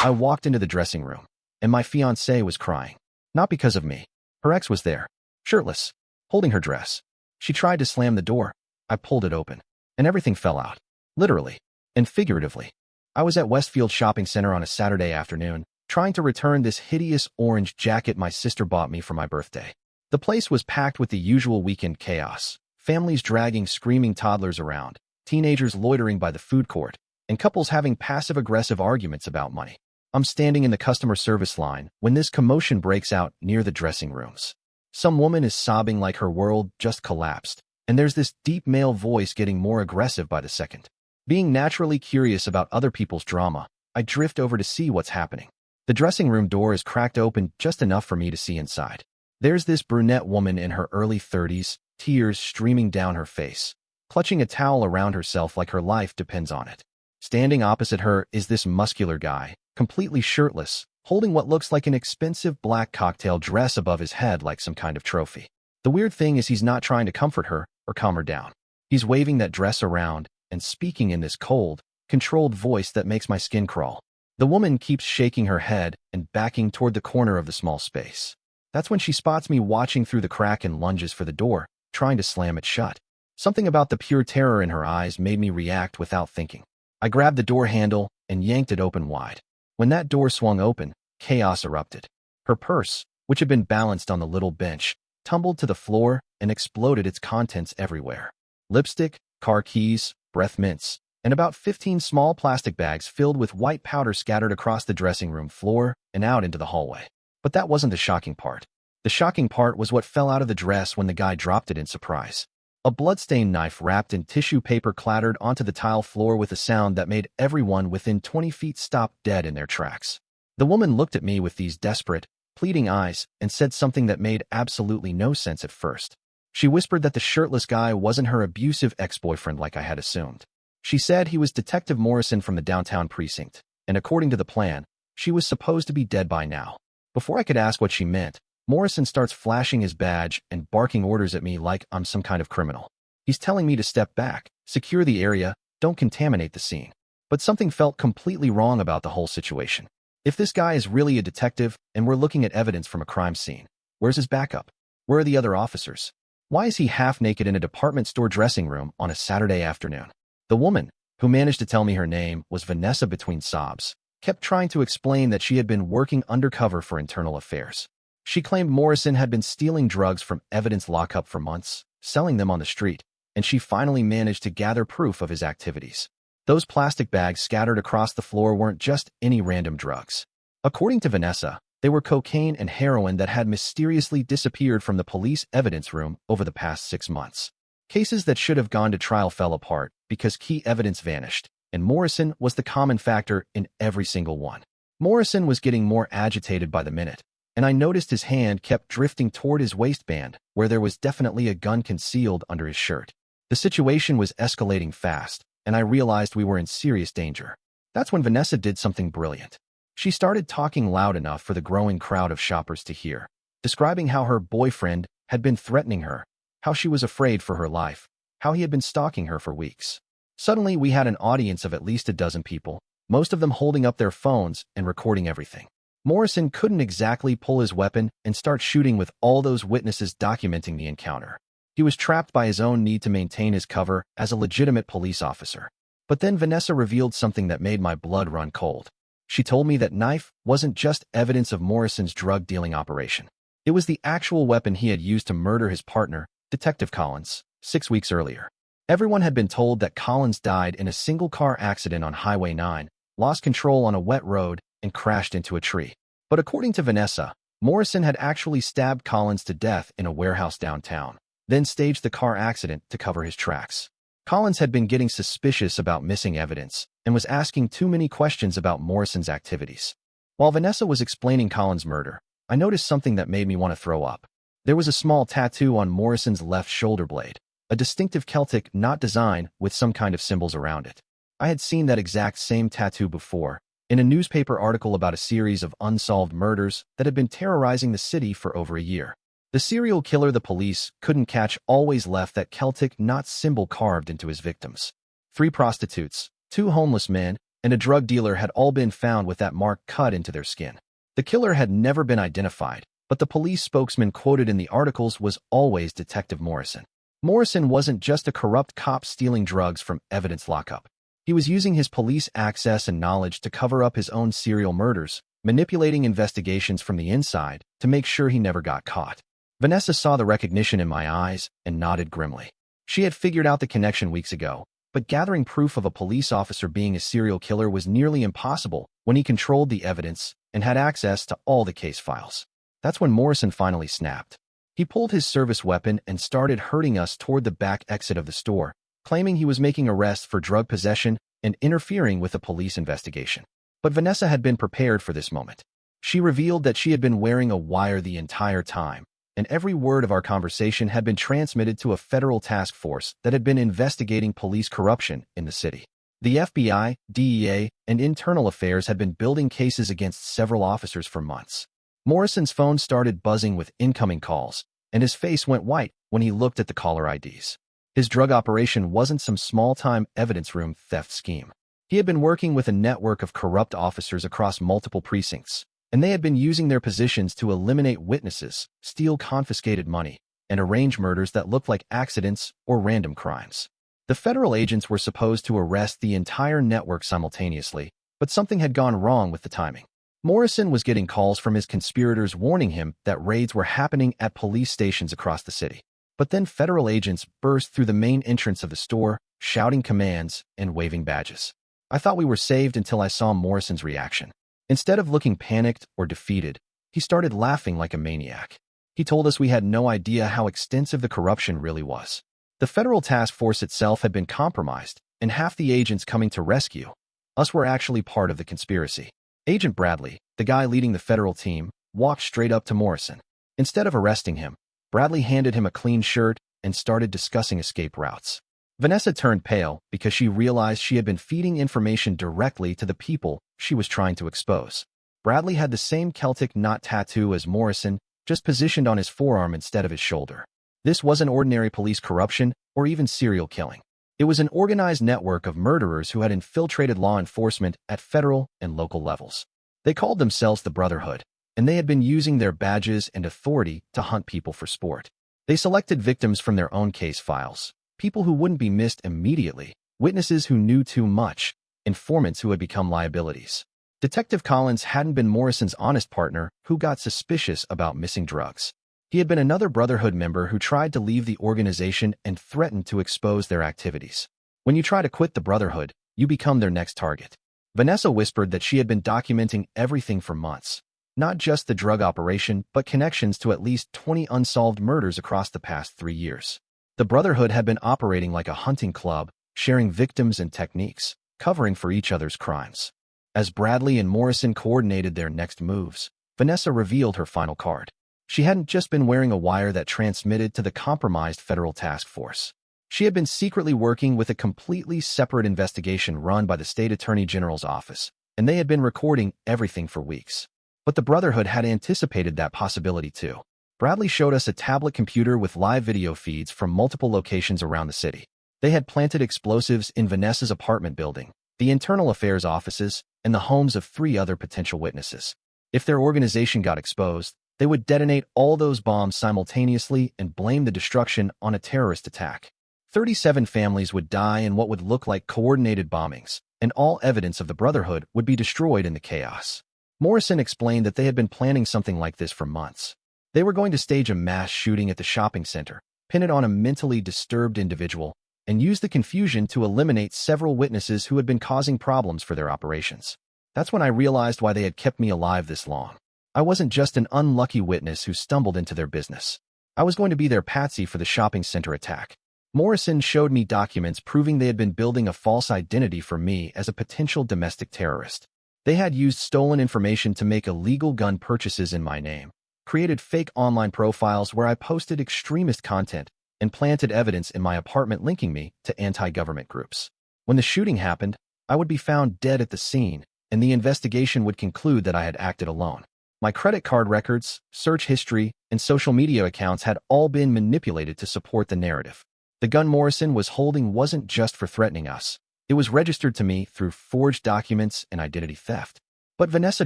I walked into the dressing room, and my fiancée was crying. Not because of me. Her ex was there, shirtless, holding her dress. She tried to slam the door. I pulled it open, and everything fell out. Literally and figuratively. I was at Westfield Shopping Center on a Saturday afternoon, trying to return this hideous orange jacket my sister bought me for my birthday. The place was packed with the usual weekend chaos. Families dragging screaming toddlers around, teenagers loitering by the food court, and couples having passive-aggressive arguments about money. I'm standing in the customer service line when this commotion breaks out near the dressing rooms. Some woman is sobbing like her world just collapsed, and there's this deep male voice getting more aggressive by the second. Being naturally curious about other people's drama, I drift over to see what's happening. The dressing room door is cracked open just enough for me to see inside. There's this brunette woman in her early 30s, tears streaming down her face, clutching a towel around herself like her life depends on it. Standing opposite her is this muscular guy, completely shirtless, holding what looks like an expensive black cocktail dress above his head like some kind of trophy. The weird thing is he's not trying to comfort her or calm her down. He's waving that dress around and speaking in this cold, controlled voice that makes my skin crawl. The woman keeps shaking her head and backing toward the corner of the small space. That's when she spots me watching through the crack and lunges for the door, trying to slam it shut. Something about the pure terror in her eyes made me react without thinking. I grabbed the door handle and yanked it open wide. When that door swung open, chaos erupted. Her purse, which had been balanced on the little bench, tumbled to the floor and exploded its contents everywhere. Lipstick, car keys, breath mints, and about 15 small plastic bags filled with white powder scattered across the dressing room floor and out into the hallway. But that wasn't the shocking part. The shocking part was what fell out of the dress when the guy dropped it in surprise. A bloodstained knife wrapped in tissue paper clattered onto the tile floor with a sound that made everyone within 20 feet stop dead in their tracks. The woman looked at me with these desperate, pleading eyes and said something that made absolutely no sense at first. She whispered that the shirtless guy wasn't her abusive ex-boyfriend like I had assumed. She said he was Detective Morrison from the downtown precinct, and according to the plan, she was supposed to be dead by now. Before I could ask what she meant, Morrison starts flashing his badge and barking orders at me like I'm some kind of criminal. He's telling me to step back, secure the area, don't contaminate the scene. But something felt completely wrong about the whole situation. If this guy is really a detective and we're looking at evidence from a crime scene, where's his backup? Where are the other officers? Why is he half naked in a department store dressing room on a Saturday afternoon? The woman, who managed to tell me her name was Vanessa between sobs, kept trying to explain that she had been working undercover for internal affairs. She claimed Morrison had been stealing drugs from evidence lockup for months, selling them on the street, and she finally managed to gather proof of his activities. Those plastic bags scattered across the floor weren't just any random drugs. According to Vanessa, they were cocaine and heroin that had mysteriously disappeared from the police evidence room over the past 6 months. Cases that should have gone to trial fell apart because key evidence vanished, and Morrison was the common factor in every single one. Morrison was getting more agitated by the minute, and I noticed his hand kept drifting toward his waistband, where there was definitely a gun concealed under his shirt. The situation was escalating fast, and I realized we were in serious danger. That's when Vanessa did something brilliant. She started talking loud enough for the growing crowd of shoppers to hear, describing how her boyfriend had been threatening her, how she was afraid for her life, how he had been stalking her for weeks. Suddenly, we had an audience of at least a dozen people, most of them holding up their phones and recording everything. Morrison couldn't exactly pull his weapon and start shooting with all those witnesses documenting the encounter. He was trapped by his own need to maintain his cover as a legitimate police officer. But then Vanessa revealed something that made my blood run cold. She told me that knife wasn't just evidence of Morrison's drug-dealing operation. It was the actual weapon he had used to murder his partner, Detective Collins, 6 weeks earlier. Everyone had been told that Collins died in a single-car accident on Highway 9, lost control on a wet road, and crashed into a tree. But according to Vanessa, Morrison had actually stabbed Collins to death in a warehouse downtown, then staged the car accident to cover his tracks. Collins had been getting suspicious about missing evidence and was asking too many questions about Morrison's activities. While Vanessa was explaining Collins' murder, I noticed something that made me want to throw up. There was a small tattoo on Morrison's left shoulder blade, a distinctive Celtic knot design with some kind of symbols around it. I had seen that exact same tattoo before, in a newspaper article about a series of unsolved murders that had been terrorizing the city for over a year. The serial killer the police couldn't catch always left that Celtic knot symbol carved into his victims. 3 prostitutes, 2 homeless men, and a drug dealer had all been found with that mark cut into their skin. The killer had never been identified, but the police spokesman quoted in the articles was always Detective Morrison. Morrison wasn't just a corrupt cop stealing drugs from evidence lockup. He was using his police access and knowledge to cover up his own serial murders, manipulating investigations from the inside to make sure he never got caught. Vanessa saw the recognition in my eyes and nodded grimly. She had figured out the connection weeks ago, but gathering proof of a police officer being a serial killer was nearly impossible when he controlled the evidence and had access to all the case files. That's when Morrison finally snapped. He pulled his service weapon and started herding us toward the back exit of the store, claiming he was making arrests for drug possession and interfering with a police investigation. But Vanessa had been prepared for this moment. She revealed that she had been wearing a wire the entire time, and every word of our conversation had been transmitted to a federal task force that had been investigating police corruption in the city. The FBI, DEA, and Internal Affairs had been building cases against several officers for months. Morrison's phone started buzzing with incoming calls, and his face went white when he looked at the caller IDs. His drug operation wasn't some small-time evidence room theft scheme. He had been working with a network of corrupt officers across multiple precincts, and they had been using their positions to eliminate witnesses, steal confiscated money, and arrange murders that looked like accidents or random crimes. The federal agents were supposed to arrest the entire network simultaneously, but something had gone wrong with the timing. Morrison was getting calls from his conspirators warning him that raids were happening at police stations across the city. But then federal agents burst through the main entrance of the store, shouting commands and waving badges. I thought we were saved until I saw Morrison's reaction. Instead of looking panicked or defeated, he started laughing like a maniac. He told us we had no idea how extensive the corruption really was. The federal task force itself had been compromised, and half the agents coming to rescue us were actually part of the conspiracy. Agent Bradley, the guy leading the federal team, walked straight up to Morrison. Instead of arresting him, Bradley handed him a clean shirt and started discussing escape routes. Vanessa turned pale because she realized she had been feeding information directly to the people she was trying to expose. Bradley had the same Celtic knot tattoo as Morrison, just positioned on his forearm instead of his shoulder. This wasn't ordinary police corruption or even serial killing. It was an organized network of murderers who had infiltrated law enforcement at federal and local levels. They called themselves the Brotherhood, and they had been using their badges and authority to hunt people for sport. They selected victims from their own case files, people who wouldn't be missed immediately, witnesses who knew too much, informants who had become liabilities. Detective Collins hadn't been Morrison's honest partner who got suspicious about missing drugs. He had been another Brotherhood member who tried to leave the organization and threatened to expose their activities. When you try to quit the Brotherhood, you become their next target. Vanessa whispered that she had been documenting everything for months, not just the drug operation, but connections to at least 20 unsolved murders across the past 3 years. The Brotherhood had been operating like a hunting club, sharing victims and techniques, covering for each other's crimes. As Bradley and Morrison coordinated their next moves, Vanessa revealed her final card. She hadn't just been wearing a wire that transmitted to the compromised federal task force. She had been secretly working with a completely separate investigation run by the state attorney general's office, and they had been recording everything for weeks. But the Brotherhood had anticipated that possibility too. Bradley showed us a tablet computer with live video feeds from multiple locations around the city. They had planted explosives in Vanessa's apartment building, the Internal Affairs offices, and the homes of 3 other potential witnesses. If their organization got exposed, they would detonate all those bombs simultaneously and blame the destruction on a terrorist attack. 37 families would die in what would look like coordinated bombings, and all evidence of the Brotherhood would be destroyed in the chaos. Morrison explained that they had been planning something like this for months. They were going to stage a mass shooting at the shopping center, pin it on a mentally disturbed individual, and use the confusion to eliminate several witnesses who had been causing problems for their operations. That's when I realized why they had kept me alive this long. I wasn't just an unlucky witness who stumbled into their business. I was going to be their patsy for the shopping center attack. Morrison showed me documents proving they had been building a false identity for me as a potential domestic terrorist. They had used stolen information to make illegal gun purchases in my name, created fake online profiles where I posted extremist content, and planted evidence in my apartment linking me to anti-government groups. When the shooting happened, I would be found dead at the scene, and the investigation would conclude that I had acted alone. My credit card records, search history, and social media accounts had all been manipulated to support the narrative. The gun Morrison was holding wasn't just for threatening us. It was registered to me through forged documents and identity theft. But Vanessa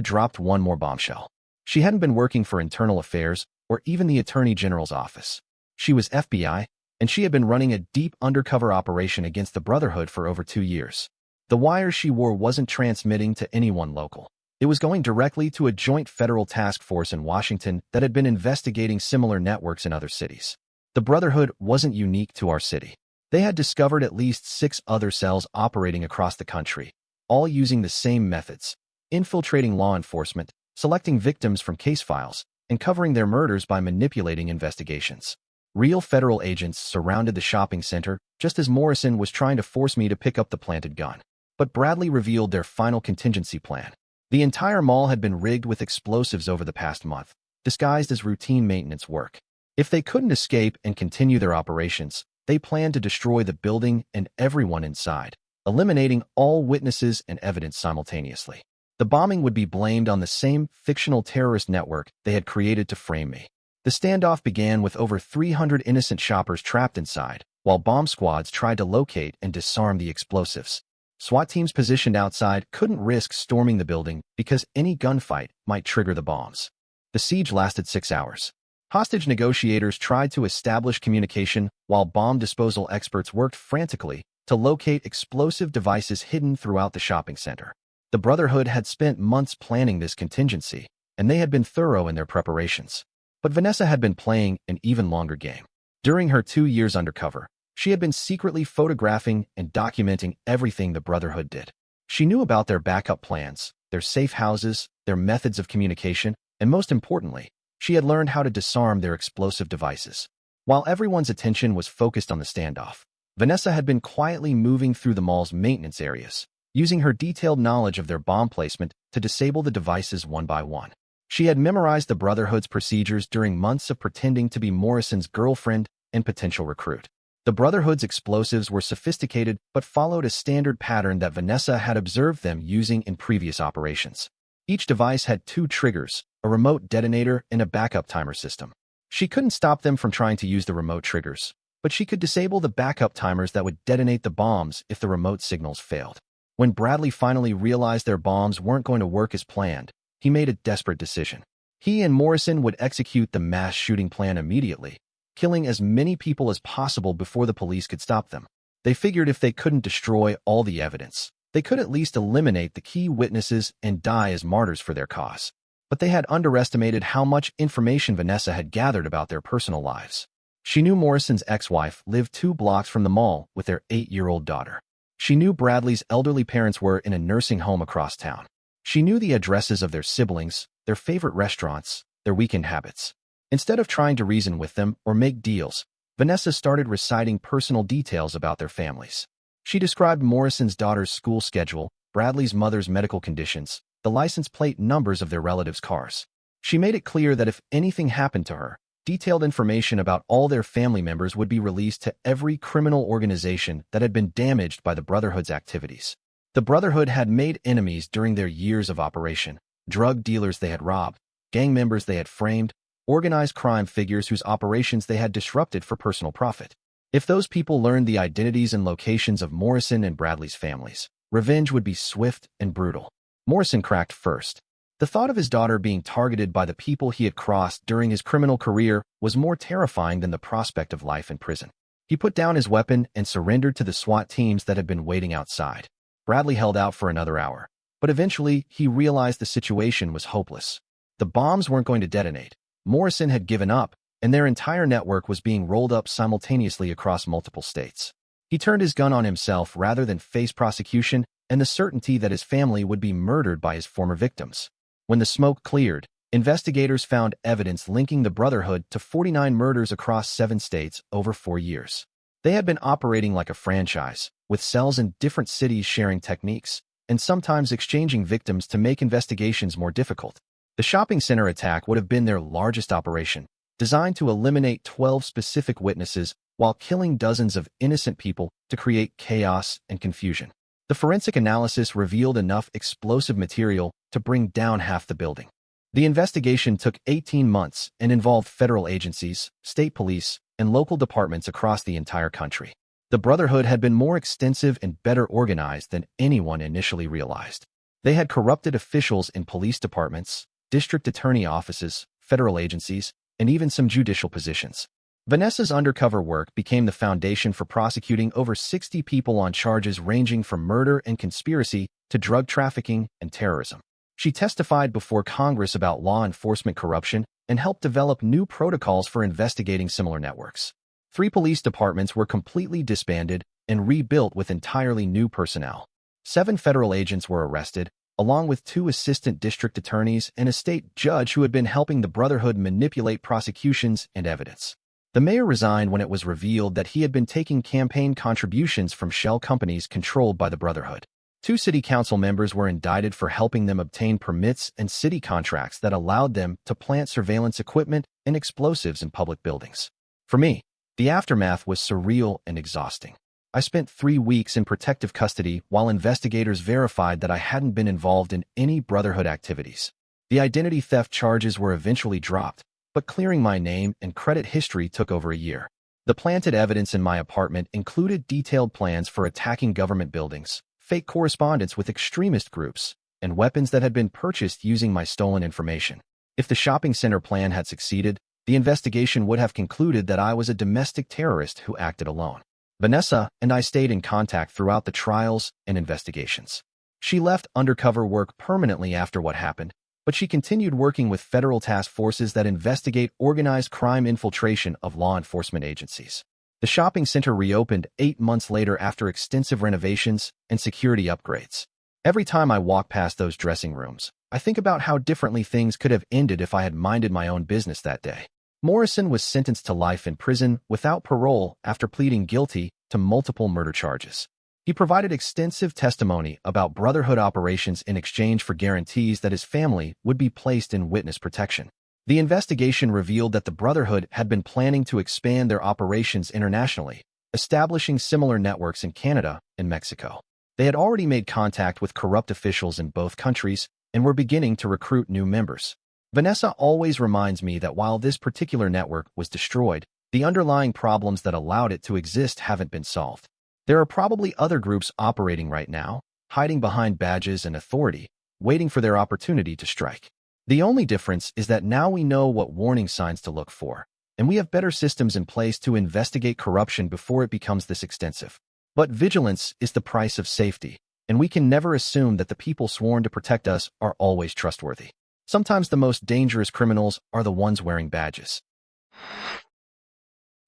dropped one more bombshell. She hadn't been working for Internal Affairs or even the Attorney General's office. She was FBI, and she had been running a deep undercover operation against the Brotherhood for over 2 years. The wire she wore wasn't transmitting to anyone local. It was going directly to a joint federal task force in Washington that had been investigating similar networks in other cities. The Brotherhood wasn't unique to our city. They had discovered at least 6 other cells operating across the country, all using the same methods: infiltrating law enforcement, selecting victims from case files, and covering their murders by manipulating investigations. Real federal agents surrounded the shopping center just as Morrison was trying to force me to pick up the planted gun. But Bradley revealed their final contingency plan. The entire mall had been rigged with explosives over the past month, disguised as routine maintenance work. If they couldn't escape and continue their operations, they planned to destroy the building and everyone inside, eliminating all witnesses and evidence simultaneously. The bombing would be blamed on the same fictional terrorist network they had created to frame me. The standoff began with over 300 innocent shoppers trapped inside, while bomb squads tried to locate and disarm the explosives. SWAT teams positioned outside couldn't risk storming the building because any gunfight might trigger the bombs. The siege lasted 6 hours. Hostage negotiators tried to establish communication while bomb disposal experts worked frantically to locate explosive devices hidden throughout the shopping center. The Brotherhood had spent months planning this contingency, and they had been thorough in their preparations. But Vanessa had been playing an even longer game. During her 2 years undercover, she had been secretly photographing and documenting everything the Brotherhood did. She knew about their backup plans, their safe houses, their methods of communication, and most importantly, she had learned how to disarm their explosive devices. While everyone's attention was focused on the standoff, Vanessa had been quietly moving through the mall's maintenance areas, using her detailed knowledge of their bomb placement to disable the devices one by one. She had memorized the Brotherhood's procedures during months of pretending to be Morrison's girlfriend and potential recruit. The Brotherhood's explosives were sophisticated but followed a standard pattern that Vanessa had observed them using in previous operations. Each device had 2 triggers, a remote detonator and a backup timer system. She couldn't stop them from trying to use the remote triggers, but she could disable the backup timers that would detonate the bombs if the remote signals failed. When Bradley finally realized their bombs weren't going to work as planned, he made a desperate decision. He and Morrison would execute the mass shooting plan immediately, killing as many people as possible before the police could stop them. They figured if they couldn't destroy all the evidence, they could at least eliminate the key witnesses and die as martyrs for their cause. But they had underestimated how much information Vanessa had gathered about their personal lives. She knew Morrison's ex-wife lived 2 blocks from the mall with their 8-year-old daughter. She knew Bradley's elderly parents were in a nursing home across town. She knew the addresses of their siblings, their favorite restaurants, their weekend habits. Instead of trying to reason with them or make deals, Vanessa started reciting personal details about their families. She described Morrison's daughter's school schedule, Bradley's mother's medical conditions, the license plate numbers of their relatives' cars. She made it clear that if anything happened to her, detailed information about all their family members would be released to every criminal organization that had been damaged by the Brotherhood's activities. The Brotherhood had made enemies during their years of operation: drug dealers they had robbed, gang members they had framed, organized crime figures whose operations they had disrupted for personal profit. If those people learned the identities and locations of Morrison and Bradley's families, revenge would be swift and brutal. Morrison cracked first. The thought of his daughter being targeted by the people he had crossed during his criminal career was more terrifying than the prospect of life in prison. He put down his weapon and surrendered to the SWAT teams that had been waiting outside. Bradley held out for another hour, but eventually he realized the situation was hopeless. The bombs weren't going to detonate. Morrison had given up, and their entire network was being rolled up simultaneously across multiple states. He turned his gun on himself rather than face prosecution and the certainty that his family would be murdered by his former victims. When the smoke cleared, investigators found evidence linking the Brotherhood to 49 murders across 7 states over 4 years. They had been operating like a franchise, with cells in different cities sharing techniques, and sometimes exchanging victims to make investigations more difficult. The shopping center attack would have been their largest operation, designed to eliminate 12 specific witnesses while killing dozens of innocent people to create chaos and confusion. The forensic analysis revealed enough explosive material to bring down half the building. The investigation took 18 months and involved federal agencies, state police, and local departments across the entire country. The Brotherhood had been more extensive and better organized than anyone initially realized. They had corrupted officials in police departments, district attorney offices, federal agencies, and even some judicial positions. Vanessa's undercover work became the foundation for prosecuting over 60 people on charges ranging from murder and conspiracy to drug trafficking and terrorism. She testified before Congress about law enforcement corruption and helped develop new protocols for investigating similar networks. 3 police departments were completely disbanded and rebuilt with entirely new personnel. 7 federal agents were arrested, along with 2 assistant district attorneys and a state judge who had been helping the Brotherhood manipulate prosecutions and evidence. The mayor resigned when it was revealed that he had been taking campaign contributions from shell companies controlled by the Brotherhood. 2 city council members were indicted for helping them obtain permits and city contracts that allowed them to plant surveillance equipment and explosives in public buildings. For me, the aftermath was surreal and exhausting. I spent 3 weeks in protective custody while investigators verified that I hadn't been involved in any Brotherhood activities. The identity theft charges were eventually dropped, but clearing my name and credit history took over a year. The planted evidence in my apartment included detailed plans for attacking government buildings, fake correspondence with extremist groups, and weapons that had been purchased using my stolen information. If the shopping center plan had succeeded, the investigation would have concluded that I was a domestic terrorist who acted alone. Vanessa and I stayed in contact throughout the trials and investigations. She left undercover work permanently after what happened, but she continued working with federal task forces that investigate organized crime infiltration of law enforcement agencies. The shopping center reopened 8 months later after extensive renovations and security upgrades. Every time I walk past those dressing rooms, I think about how differently things could have ended if I had minded my own business that day. Morrison was sentenced to life in prison without parole after pleading guilty to multiple murder charges. He provided extensive testimony about Brotherhood operations in exchange for guarantees that his family would be placed in witness protection. The investigation revealed that the Brotherhood had been planning to expand their operations internationally, establishing similar networks in Canada and Mexico. They had already made contact with corrupt officials in both countries and were beginning to recruit new members. Vanessa always reminds me that while this particular network was destroyed, the underlying problems that allowed it to exist haven't been solved. There are probably other groups operating right now, hiding behind badges and authority, waiting for their opportunity to strike. The only difference is that now we know what warning signs to look for, and we have better systems in place to investigate corruption before it becomes this extensive. But vigilance is the price of safety, and we can never assume that the people sworn to protect us are always trustworthy. Sometimes the most dangerous criminals are the ones wearing badges.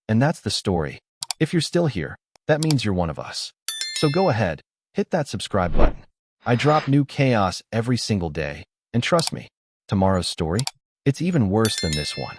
And that's the story. If you're still here, that means you're one of us. So go ahead, hit that subscribe button. I drop new chaos every single day, and trust me, tomorrow's story, it's even worse than this one.